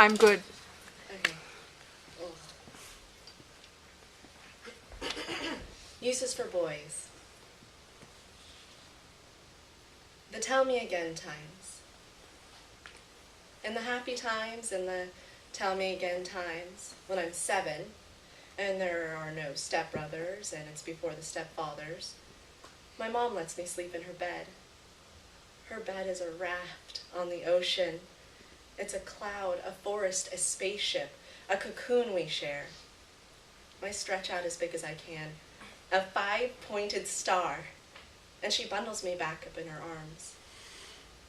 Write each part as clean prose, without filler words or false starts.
I'm good. Okay. Uses for boys. The tell me again times. In the happy times and the tell me again times, when I'm 7, and there are no stepbrothers, and it's before the stepfathers, my mom lets me sleep in her bed. Her bed is a raft on the ocean. It's a cloud, a forest, a spaceship, a cocoon we share. I stretch out as big as I can, a 5-pointed star, and she bundles me back up in her arms.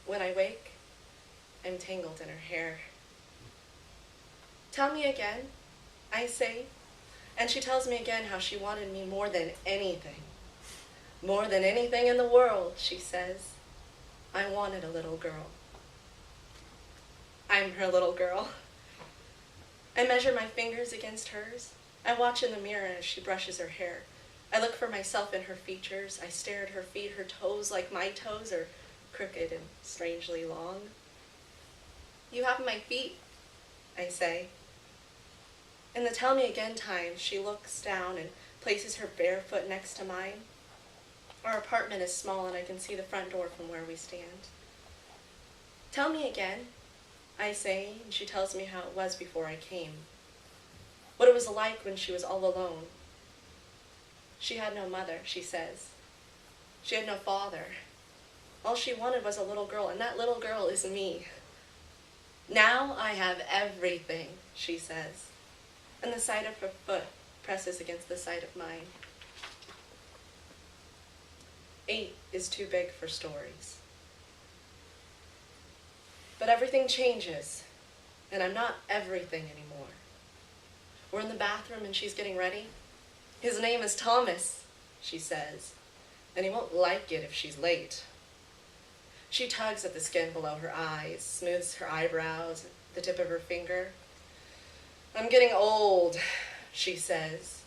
When I wake, I'm tangled in her hair. Tell me again, I say, and she tells me again how she wanted me more than anything. More than anything in the world, she says. I wanted a little girl. I'm her little girl. I measure my fingers against hers. I watch in the mirror as she brushes her hair. I look for myself in her features. I stare at her feet. Her toes, like my toes, are crooked and strangely long. You have my feet, I say. In the tell me again times, she looks down and places her bare foot next to mine. Our apartment is small and I can see the front door from where we stand. Tell me again, I say, and she tells me how it was before I came. What it was like when she was all alone. She had no mother, she says. She had no father. All she wanted was a little girl, and that little girl is me. Now I have everything, she says, and the side of her foot presses against the side of mine. 8 is too big for stories. But everything changes, and I'm not everything anymore. We're in the bathroom and she's getting ready. His name is Thomas, she says, and he won't like it if she's late. She tugs at the skin below her eyes, smooths her eyebrows, the tip of her finger. I'm getting old, she says.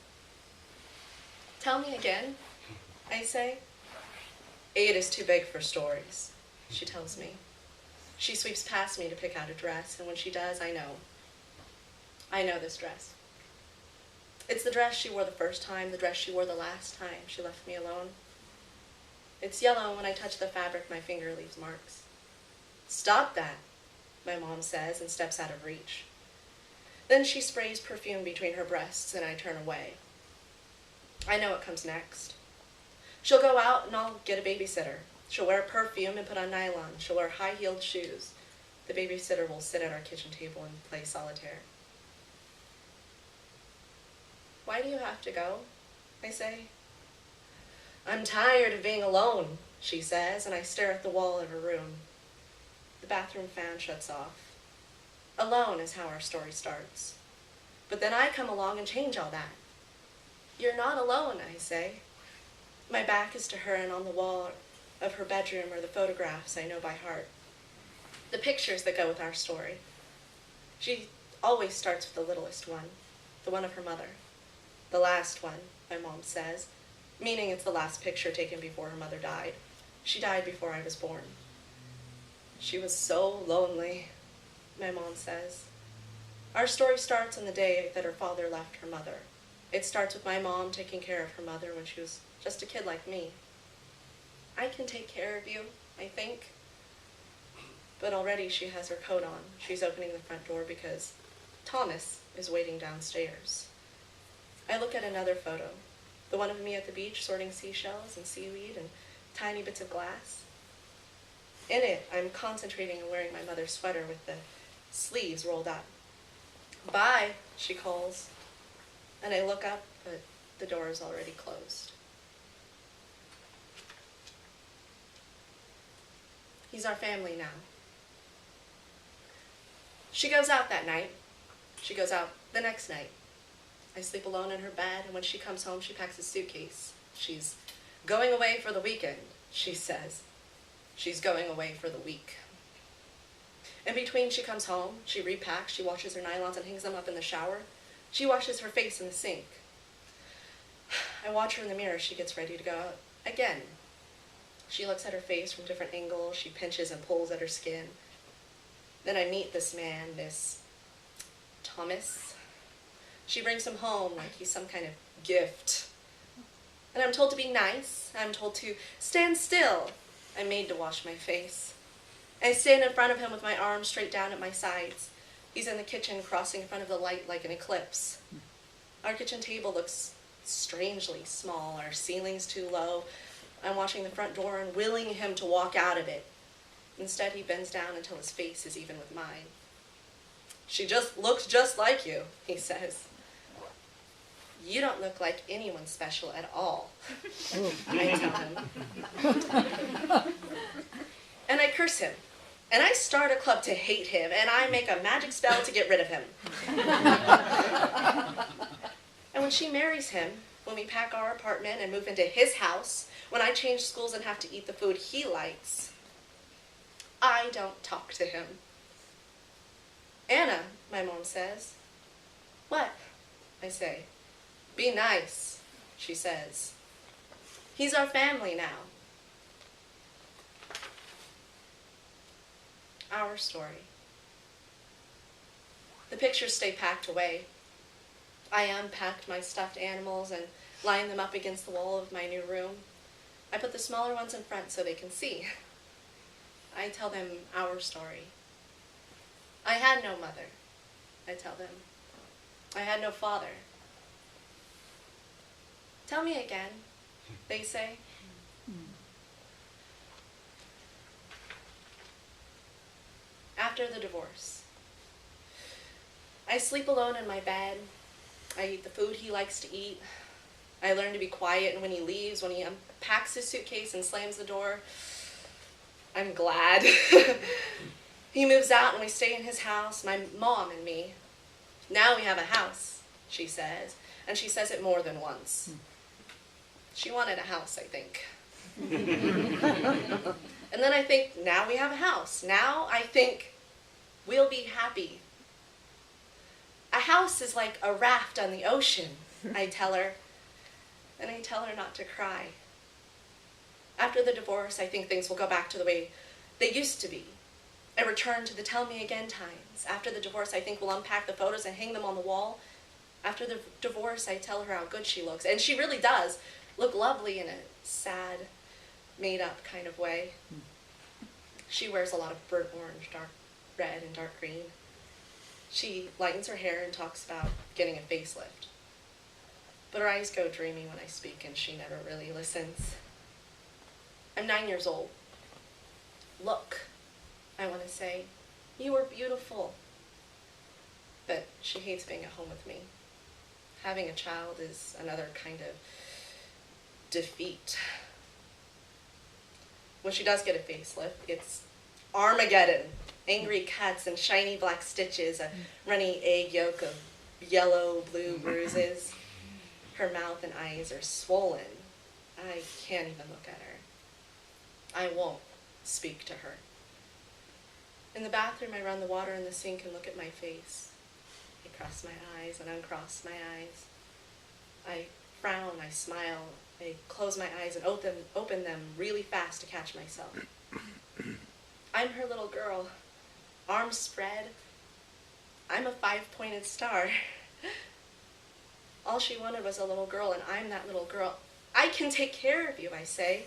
Tell me again, I say. 8 is too big for stories, she tells me. She sweeps past me to pick out a dress, and when she does, I know. I know this dress. It's the dress she wore the first time, the dress she wore the last time she left me alone. It's yellow, and when I touch the fabric, my finger leaves marks. Stop that, my mom says, and steps out of reach. Then she sprays perfume between her breasts, and I turn away. I know what comes next. She'll go out, and I'll get a babysitter. She'll wear perfume and put on nylon. She'll wear high-heeled shoes. The babysitter will sit at our kitchen table and play solitaire. Why do you have to go? I say. I'm tired of being alone, she says, and I stare at the wall of her room. The bathroom fan shuts off. Alone is how our story starts. But then I come along and change all that. You're not alone, I say. My back is to her, and on the wall of her bedroom are the photographs I know by heart. The pictures that go with our story. She always starts with the littlest one, the one of her mother. The last one, my mom says, meaning it's the last picture taken before her mother died. She died before I was born. She was so lonely, my mom says. Our story starts on the day that her father left her mother. It starts with my mom taking care of her mother when she was just a kid like me. I can take care of you, I think. But already she has her coat on. She's opening the front door because Thomas is waiting downstairs. I look at another photo, the one of me at the beach sorting seashells and seaweed and tiny bits of glass. In it, I'm concentrating on wearing my mother's sweater with the sleeves rolled up. Bye, she calls. And I look up, but the door is already closed. He's our family now. She goes out that night. She goes out the next night. I sleep alone in her bed, and when she comes home, she packs a suitcase. She's going away for the weekend, she says. She's going away for the week. In between, she comes home, she repacks, she washes her nylons and hangs them up in the shower. She washes her face in the sink. I watch her in the mirror as she gets ready to go out again. She looks at her face from different angles. She pinches and pulls at her skin. Then I meet this man, this Thomas. She brings him home like he's some kind of gift. And I'm told to be nice. I'm told to stand still. I'm made to wash my face. I stand in front of him with my arms straight down at my sides. He's in the kitchen crossing in front of the light like an eclipse. Our kitchen table looks strangely small. Our ceiling's too low. I'm washing the front door and willing him to walk out of it. Instead, he bends down until his face is even with mine. She just looks just like you, he says. You don't look like anyone special at all, I tell him. And I curse him. And I start a club to hate him, and I make a magic spell to get rid of him. And when she marries him, when we pack our apartment and move into his house, when I change schools and have to eat the food he likes, I don't talk to him. Anna, my mom says. What? I say. Be nice, she says. He's our family now. Our story. The pictures stay packed away. I unpacked my stuffed animals and lined them up against the wall of my new room. I put the smaller ones in front so they can see. I tell them our story. I had no mother, I tell them. I had no father. Tell me again, they say. After the divorce, I sleep alone in my bed. I eat the food he likes to eat. I learn to be quiet, and when he leaves, when he unpacks his suitcase and slams the door, I'm glad. He moves out and we stay in his house, my mom and me. Now we have a house, she says, and she says it more than once. She wanted a house, I think. And then I think, now we have a house. Now I think, we'll be happy. A house is like a raft on the ocean, I tell her. And I tell her not to cry. After the divorce, I think things will go back to the way they used to be. I return to the tell me again times. After the divorce, I think we'll unpack the photos and hang them on the wall. After the divorce, I tell her how good she looks. And she really does look lovely in a sad, made-up kind of way. She wears a lot of burnt orange, dark red, and dark green. She lightens her hair and talks about getting a facelift. But her eyes go dreamy when I speak, and she never really listens. I'm 9 years old. Look, I want to say, you were beautiful. But she hates being at home with me. Having a child is another kind of defeat. When she does get a facelift, it's Armageddon. Angry cuts and shiny black stitches, a runny egg yolk of yellow-blue bruises. Her mouth and eyes are swollen. I can't even look at her. I won't speak to her. In the bathroom, I run the water in the sink and look at my face. I cross my eyes and uncross my eyes. I frown, I smile, I close my eyes and open them really fast to catch myself. I'm her little girl, arms spread. I'm a 5-pointed star. All she wanted was a little girl, and I'm that little girl. I can take care of you, I say.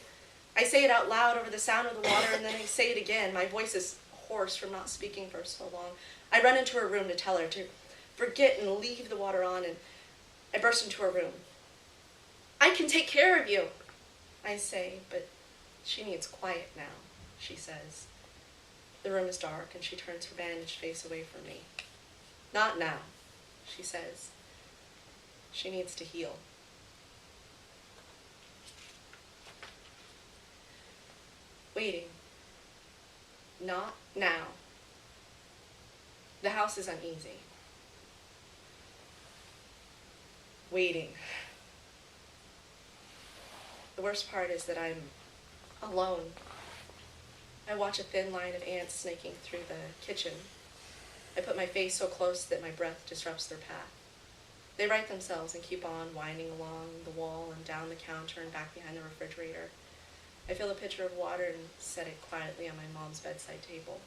I say it out loud over the sound of the water, and then I say it again. My voice is hoarse from not speaking for so long. I run into her room to tell her to forget and leave the water on, and I burst into her room. I can take care of you, I say, but she needs quiet now, she says. The room is dark, and she turns her bandaged face away from me. Not now, she says. She needs to heal. Waiting. Not now. The house is uneasy. Waiting. The worst part is that I'm alone. I watch a thin line of ants snaking through the kitchen. I put my face so close that my breath disrupts their path. They right themselves and keep on winding along the wall and down the counter and back behind the refrigerator. I fill a pitcher of water and set it quietly on my mom's bedside table.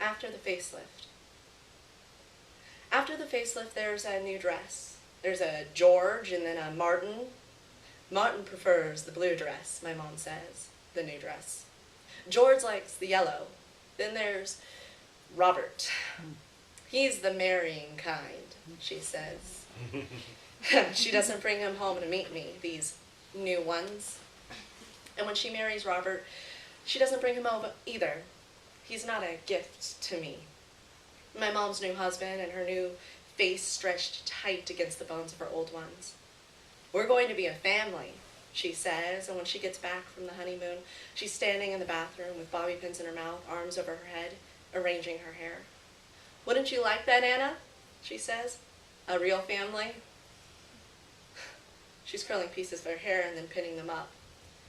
After the facelift. After the facelift, there's a new dress. There's a George and then a Martin. Martin prefers the blue dress, my mom says, the new dress. George likes the yellow. Then there's Robert. He's the marrying kind, she says. She doesn't bring him home to meet me, these new ones. And when she marries Robert, she doesn't bring him home either. He's not a gift to me. My mom's new husband and her new face stretched tight against the bones of her old ones. We're going to be a family, she says, and when she gets back from the honeymoon, she's standing in the bathroom with bobby pins in her mouth, arms over her head, arranging her hair. Wouldn't you like that, Anna? She says. A real family? She's curling pieces of her hair and then pinning them up.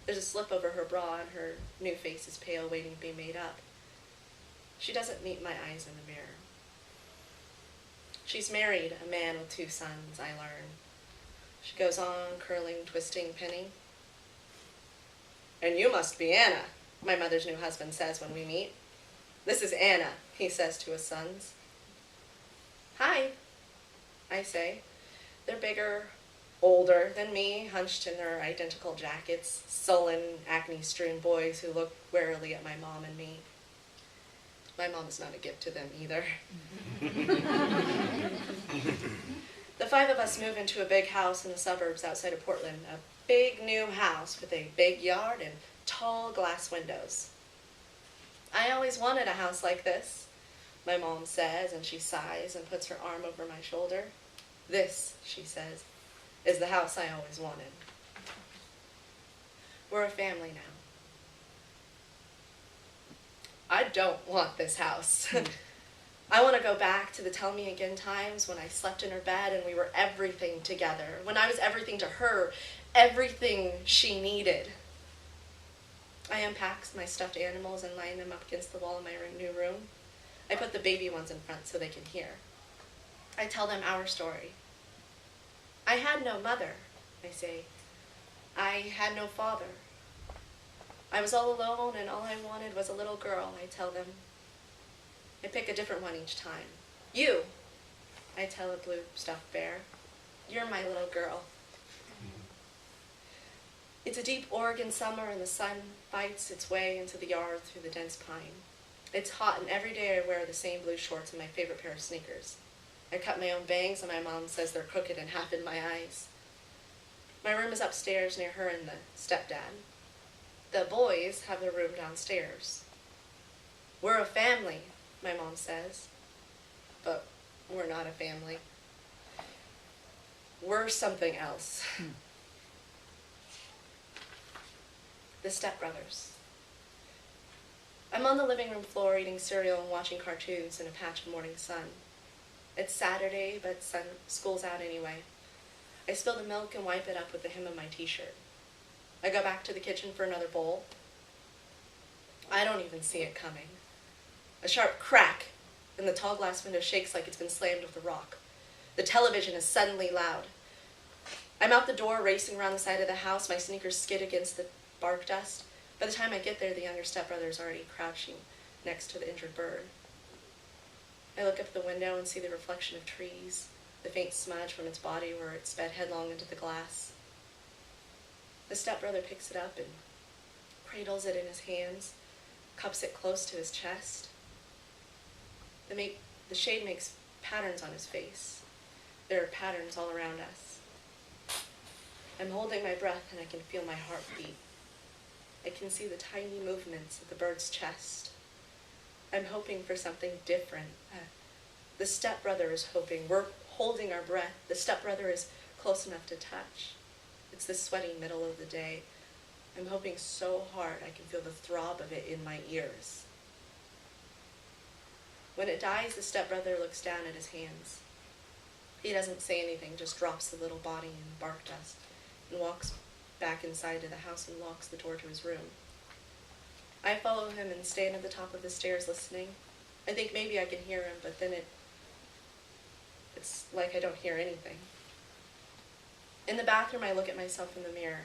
There's a slip over her bra and her new face is pale, waiting to be made up. She doesn't meet my eyes in the mirror. She's married a man with 2 sons, I learn. She goes on, curling, twisting, pinning. And you must be Anna, my mother's new husband says when we meet. This is Anna, he says to his sons. Hi, I say. They're bigger, older than me, hunched in their identical jackets, sullen, acne-strewn boys who look warily at my mom and me. My mom is not a gift to them either. The 5 of us move into a big house in the suburbs outside of Portland, a big new house with a big yard and tall glass windows. I always wanted a house like this, my mom says, and she sighs and puts her arm over my shoulder. This, she says, is the house I always wanted. We're a family now. I don't want this house. I want to go back to the tell me again times when I slept in her bed and we were everything together, when I was everything to her, everything she needed. I unpack my stuffed animals and line them up against the wall in my new room. I put the baby ones in front so they can hear. I tell them our story. I had no mother, I say. I had no father. I was all alone and all I wanted was a little girl, I tell them. I pick a different one each time. You, I tell a blue stuffed bear. You're my little girl. It's a deep Oregon summer and the sun bites its way into the yard through the dense pine. It's hot and every day I wear the same blue shorts and my favorite pair of sneakers. I cut my own bangs and my mom says they're crooked and half in my eyes. My room is upstairs near her and the stepdad. The boys have their room downstairs. We're a family, my mom says, but we're not a family. We're something else. The stepbrothers. I'm on the living room floor eating cereal and watching cartoons in a patch of morning sun. It's Saturday, but school's out anyway. I spill the milk and wipe it up with the hem of my t-shirt. I go back to the kitchen for another bowl. I don't even see it coming. A sharp crack, and the tall glass window shakes like it's been slammed with a rock. The television is suddenly loud. I'm out the door, racing around the side of the house. My sneakers skid against the bark dust. By the time I get there, the younger stepbrother is already crouching next to the injured bird. I look up the window and see the reflection of trees, the faint smudge from its body where it sped headlong into the glass. The stepbrother picks it up and cradles it in his hands, cups it close to his chest. The shade makes patterns on his face. There are patterns all around us. I'm holding my breath and I can feel my heart beat. I can see the tiny movements of the bird's chest. I'm hoping for something different. The stepbrother is hoping. We're holding our breath. The stepbrother is close enough to touch. It's the sweaty middle of the day. I'm hoping so hard I can feel the throb of it in my ears. When it dies, the stepbrother looks down at his hands. He doesn't say anything, just drops the little body in the bark dust and walks back inside to the house and locks the door to his room. I follow him and stand at the top of the stairs listening. I think maybe I can hear him, but then it's like I don't hear anything. In the bathroom, I look at myself in the mirror.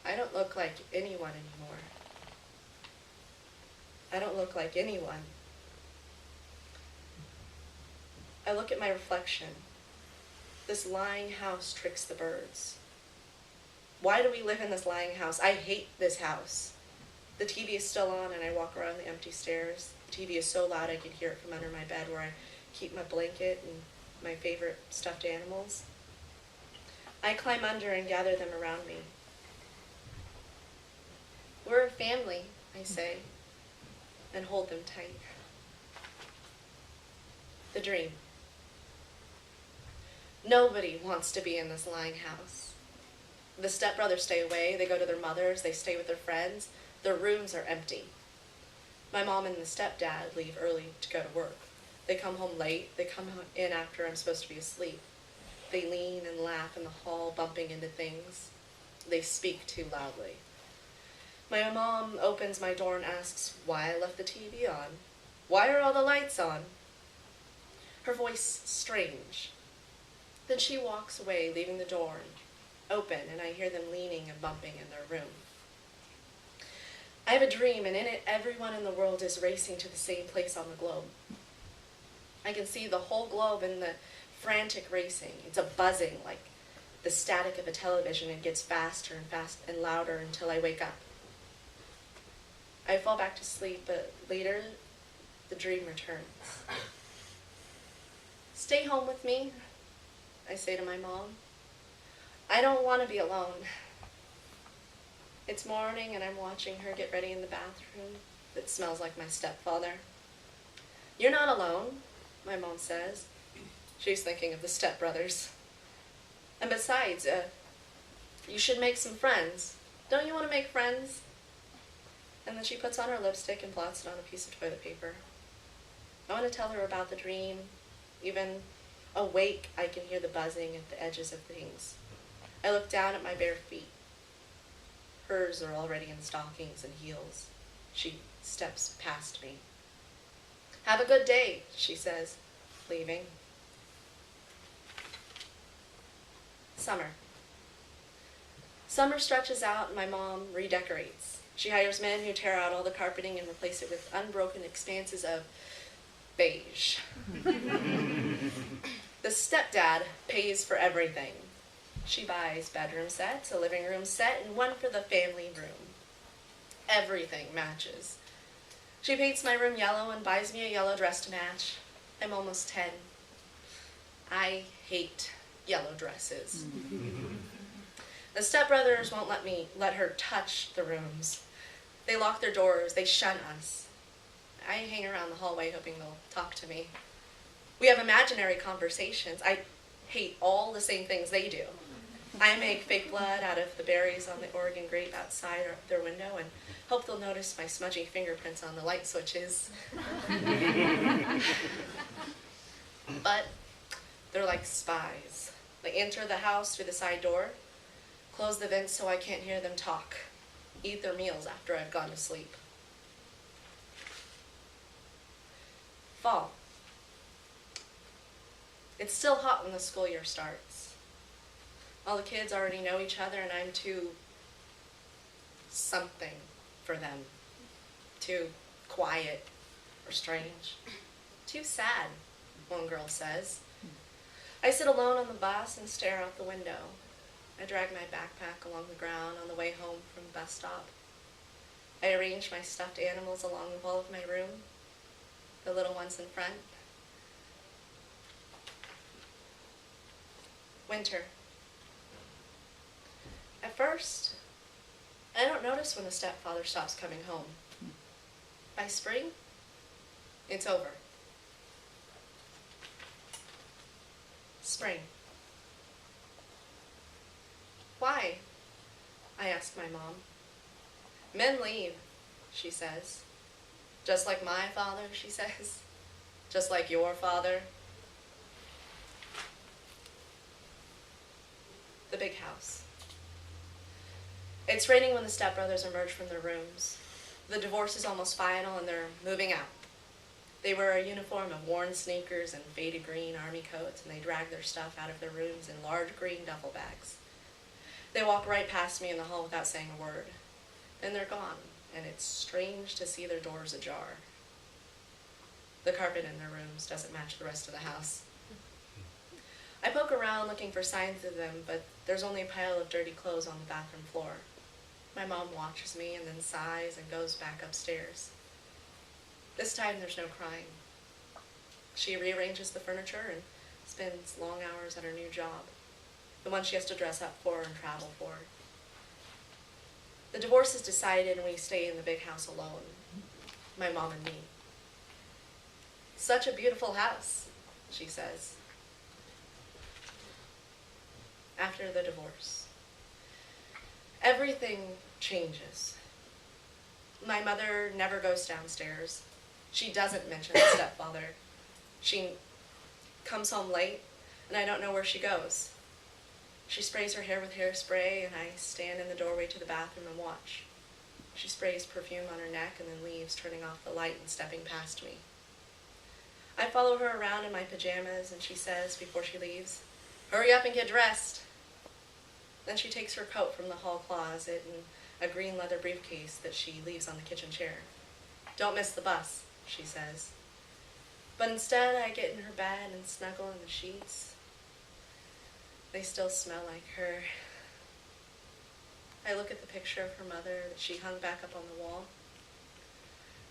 I don't look like anyone anymore. I don't look like anyone. I look at my reflection. This lying house tricks the birds. Why do we live in this lying house? I hate this house. The TV is still on and I walk around the empty stairs. The TV is so loud I can hear it from under my bed where I keep my blanket and my favorite stuffed animals. I climb under and gather them around me. We're a family, I say, and hold them tight. The dream. Nobody wants to be in this lying house. The stepbrothers stay away, they go to their mothers, they stay with their friends. Their rooms are empty. My mom and the stepdad leave early to go to work. They come home late, they come in after I'm supposed to be asleep. They lean and laugh in the hall, bumping into things. They speak too loudly. My mom opens my door and asks why I left the TV on. Why are all the lights on? Her voice strange. Then she walks away, leaving the door open, and I hear them leaning and bumping in their room. I have a dream, and in it, everyone in the world is racing to the same place on the globe. I can see the whole globe in the frantic racing. It's a buzzing, like the static of a television. It gets faster and faster and louder until I wake up. I fall back to sleep, but later, the dream returns. Stay home with me, I say to my mom. I don't want to be alone. It's morning and I'm watching her get ready in the bathroom that smells like my stepfather. You're not alone, my mom says. She's thinking of the stepbrothers. And besides, you should make some friends. Don't you want to make friends? And then she puts on her lipstick and blots it on a piece of toilet paper. I want to tell her about the dream. Even awake, I can hear the buzzing at the edges of things. I look down at my bare feet. Hers are already in stockings and heels. She steps past me. Have a good day, she says, leaving. Summer. Summer stretches out and my mom redecorates. She hires men who tear out all the carpeting and replace it with unbroken expanses of beige. The stepdad pays for everything. She buys bedroom sets, a living room set, and one for the family room. Everything matches. She paints my room yellow and buys me a yellow dress to match. I'm almost 10. I hate yellow dresses. The stepbrothers won't let her touch the rooms. They lock their doors, they shun us. I hang around the hallway hoping they'll talk to me. We have imaginary conversations. I hate all the same things they do. I make fake blood out of the berries on the Oregon grape outside their window and hope they'll notice my smudgy fingerprints on the light switches. But they're like spies. They enter the house through the side door, close the vents so I can't hear them talk, eat their meals after I've gone to sleep. Fall. It's still hot when the school year starts. All the kids already know each other and I'm too something for them. Too quiet or strange. Too sad, one girl says. I sit alone on the bus and stare out the window. I drag my backpack along the ground on the way home from the bus stop. I arrange my stuffed animals along the wall of my room, the little ones in front. Winter. At first, I don't notice when the stepfather stops coming home. By spring, it's over. Spring. Why? I ask my mom. Men leave, she says. Just like my father, she says. Just like your father. The big house. It's raining when the stepbrothers emerge from their rooms. The divorce is almost final and they're moving out. They wear a uniform of worn sneakers and faded green army coats, and they drag their stuff out of their rooms in large green duffel bags. They walk right past me in the hall without saying a word. Then they're gone, and it's strange to see their doors ajar. The carpet in their rooms doesn't match the rest of the house. I poke around looking for signs of them, but there's only a pile of dirty clothes on the bathroom floor. My mom watches me and then sighs and goes back upstairs. This time there's no crying. She rearranges the furniture and spends long hours at her new job, the one she has to dress up for and travel for. The divorce is decided and we stay in the big house alone, my mom and me. Such a beautiful house, she says. After the divorce, everything changes. My mother never goes downstairs. She doesn't mention the stepfather. She comes home late, and I don't know where she goes. She sprays her hair with hairspray, and I stand in the doorway to the bathroom and watch. She sprays perfume on her neck and then leaves, turning off the light and stepping past me. I follow her around in my pajamas, and she says before she leaves, "Hurry up and get dressed." Then she takes her coat from the hall closet and a green leather briefcase that she leaves on the kitchen chair. "Don't miss the bus," she says. But instead, I get in her bed and snuggle in the sheets. They still smell like her. I look at the picture of her mother that she hung back up on the wall.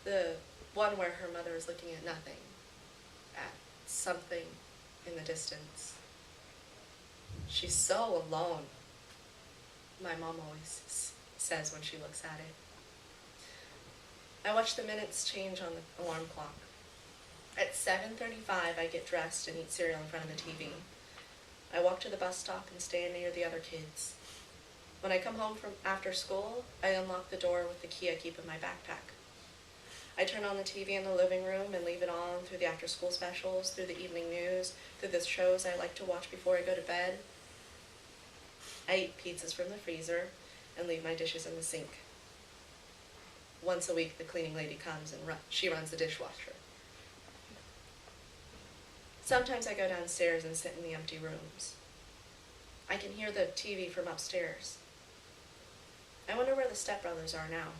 The one where her mother is looking at nothing, at something in the distance. She's so alone, my mom always says when she looks at it. I watch the minutes change on the alarm clock. At 7:35, I get dressed and eat cereal in front of the TV. I walk to the bus stop and stand near the other kids. When I come home from after school, I unlock the door with the key I keep in my backpack. I turn on the TV in the living room and leave it on through the after-school specials, through the evening news, through the shows I like to watch before I go to bed. I eat pizzas from the freezer and leave my dishes in the sink. Once a week, the cleaning lady comes and she runs the dishwasher. Sometimes I go downstairs and sit in the empty rooms. I can hear the TV from upstairs. I wonder where the stepbrothers are now.